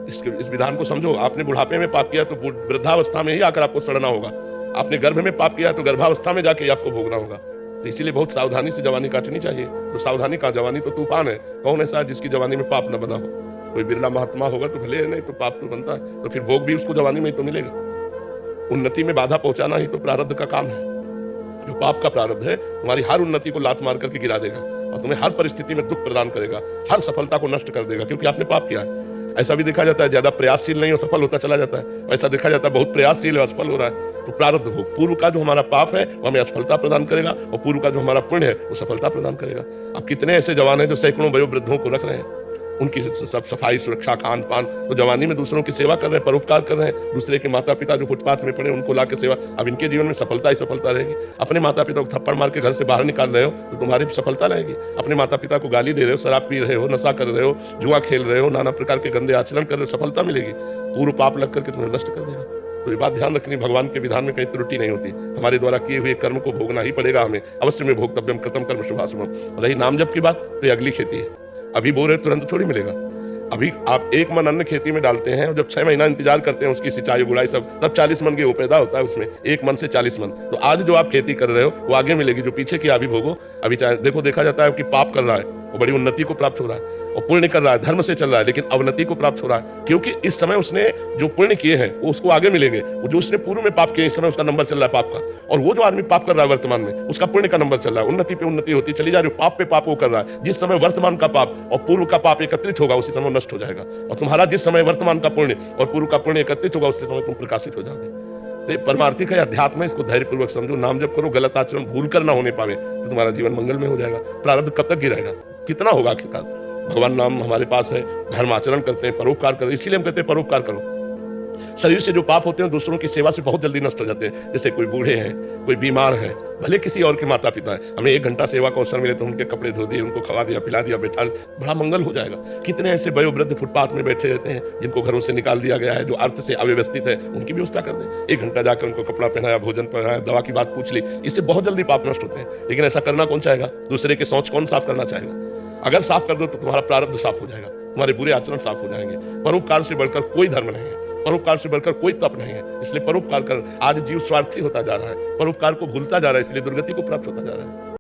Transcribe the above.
इस विधान को समझो। आपने बुढ़ापे में पाप किया तो वृद्धावस्था में ही आकर आपको सड़ना होगा। आपने गर्भ में पाप किया तो गर्भावस्था में जाके आपको भोगना होगा। तो इसीलिए बहुत सावधानी से जवानी काटनी चाहिए। तो सावधानी का जवानी तो तूफान है। कौन ऐसा जिसकी जवानी में पाप न बना हो? कोई बिरला महात्मा होगा तो भले, नहीं तो पाप तो बनता है। तो फिर भोग भी उसको जवानी में ही तो मिलेगा। उन्नति में बाधा पहुंचाना ही तो प्रारब्ध का काम है। जो पाप का प्रारब्ध है तुम्हारी हर उन्नति को लात मार करके गिरा देगा और तुम्हें हर परिस्थिति में दुख प्रदान करेगा, हर सफलता को नष्ट कर देगा, क्योंकि आपने पाप किया है। ऐसा भी देखा जाता है ज्यादा प्रयासशील नहीं हो सफल होता चला जाता है, ऐसा देखा जाता है बहुत प्रयासशील है असफल हो रहा है। तो प्रारब्ध भोग, पूर्व का जो हमारा पाप है वो हमें असफलता प्रदान करेगा और पूर्व का जो हमारा पुण्य है वो सफलता प्रदान करेगा। अब कितने ऐसे जवान हैं जो सैकड़ों वयोवृद्धों को रख रहे हैं, उनकी सब सफाई सुरक्षा खान पान, तो जवानी में दूसरों की सेवा कर रहे हैं, परोपकार कर रहे हैं। दूसरे के माता पिता जो फुटपाथ में पड़े उनको ला के सेवा। अब इनके जीवन में सफलता ही सफलता रहेगी। अपने माता पिता को थप्पड़ मार के घर से बाहर निकाल रहे हो तो तुम्हारी सफलता रहेगी। अपने माता पिता को गाली दे रहे हो, शराब पी रहे हो, नशा कर रहे हो, जुआ खेल रहे हो, नाना प्रकार के गंदे आचरण कर रहे हो, सफलता मिलेगी। पूर्व पाप लग करके तुम्हें नष्ट कर देगा। तो ये बात ध्यान रखनी, भगवान के विधान में कहीं त्रुटि नहीं होती। हमारे द्वारा किए हुए कर्म को भोगना ही पड़ेगा हमें, अवश्य में भोक्तव्यम कृतम कर्म शुभाशुभम। रही नाम जप की बात तो ये अगली खेती है। अभी बो रहे तुरंत थोड़ी मिलेगा। अभी आप 1 मन अन्न खेती में डालते हैं और जब 6 महीना इंतजार करते हैं उसकी सिंचाई गुड़ाई सब, तब 40 मन गेहूं पैदा होता है उसमें, 1 मन से 40 मन। तो आज जो आप खेती कर रहे हो वो आगे मिलेगी, जो पीछे की अभी भोगो। अभी चाहे देखो, देखा जाता है कि पाप कर रहा है वो बड़ी उन्नति को प्राप्त हो रहा है, और पुण्य कर रहा है धर्म से चल रहा है लेकिन अवनति को प्राप्त हो रहा है, क्योंकि इस समय उसने जो पुण्य किए हैं वो उसको आगे मिलेंगे। वो जो उसने पूर्व में पाप किए इस समय उसका नंबर चल रहा है पाप का, और वो जो आदमी पाप कर रहा है वर्तमान में उसका पुण्य का नंबर चल रहा है। उन्नति पे उन्नति होती चली जा रही है, पाप पे पाप वो कर रहा है। जिस समय वर्तमान का पाप और पूर्व का पाप एकत्रित होगा उसी समय नष्ट हो जाएगा, और तुम्हारा जिस समय वर्तमान का पुण्य और पूर्व का पुण्य एकत्रित होगा उसी समय तुम प्रकाशित हो जाओगे। तो परमार्थिक है, अध्यात्म है, इसको धैर्यपूर्वक समझो। नाम जप करो, गलत आचरण भूल कर ना होने पावे तो तुम्हारा जीवन मंगल में हो जाएगा। प्रारब्ध कब तक गिरेगा, कितना होगा आखिरकार? भगवान नाम हमारे पास है, धर्म आचरण करते हैं, परोपकार करते हैं, इसीलिए हम कहते हैं परोपकार करो। शरीर से जो पाप होते हैं दूसरों की सेवा से बहुत जल्दी नष्ट हो जाते हैं। जैसे कोई बूढ़े हैं, कोई बीमार है, भले किसी और के माता पिता है, हमें 1 घंटा सेवा का अवसर मिले तो उनके कपड़े धो दिए, उनको खवा दिया, पिला दिया, बैठा, बड़ा मंगल हो जाएगा। कितने ऐसे वयोवृद्ध फुटपाथ में बैठे रहते हैं जिनको घरों से निकाल दिया गया है, जो अर्थ से अव्यवस्थित है, उनकी व्यवस्था कर दें। 1 घंटा जाकर उनको कपड़ा पहनाया, भोजन पहनाया, दवा की बात पूछ ली, इससे बहुत जल्दी पाप नष्ट होते हैं। लेकिन ऐसा करना कौन चाहेगा? दूसरे के शौच कौन साफ करना चाहेगा? अगर साफ कर दो तो तुम्हारा प्रारब्ध साफ हो जाएगा, तुम्हारे बुरे आचरण साफ हो जाएंगे। परोपकार से बढ़कर कोई धर्म नहीं है, परोपकार से बढ़कर कोई तप नहीं है। इसलिए परोपकार कर। आज जीव स्वार्थी होता जा रहा है, परोपकार को भूलता जा रहा है, इसलिए दुर्गति को प्राप्त होता जा रहा है।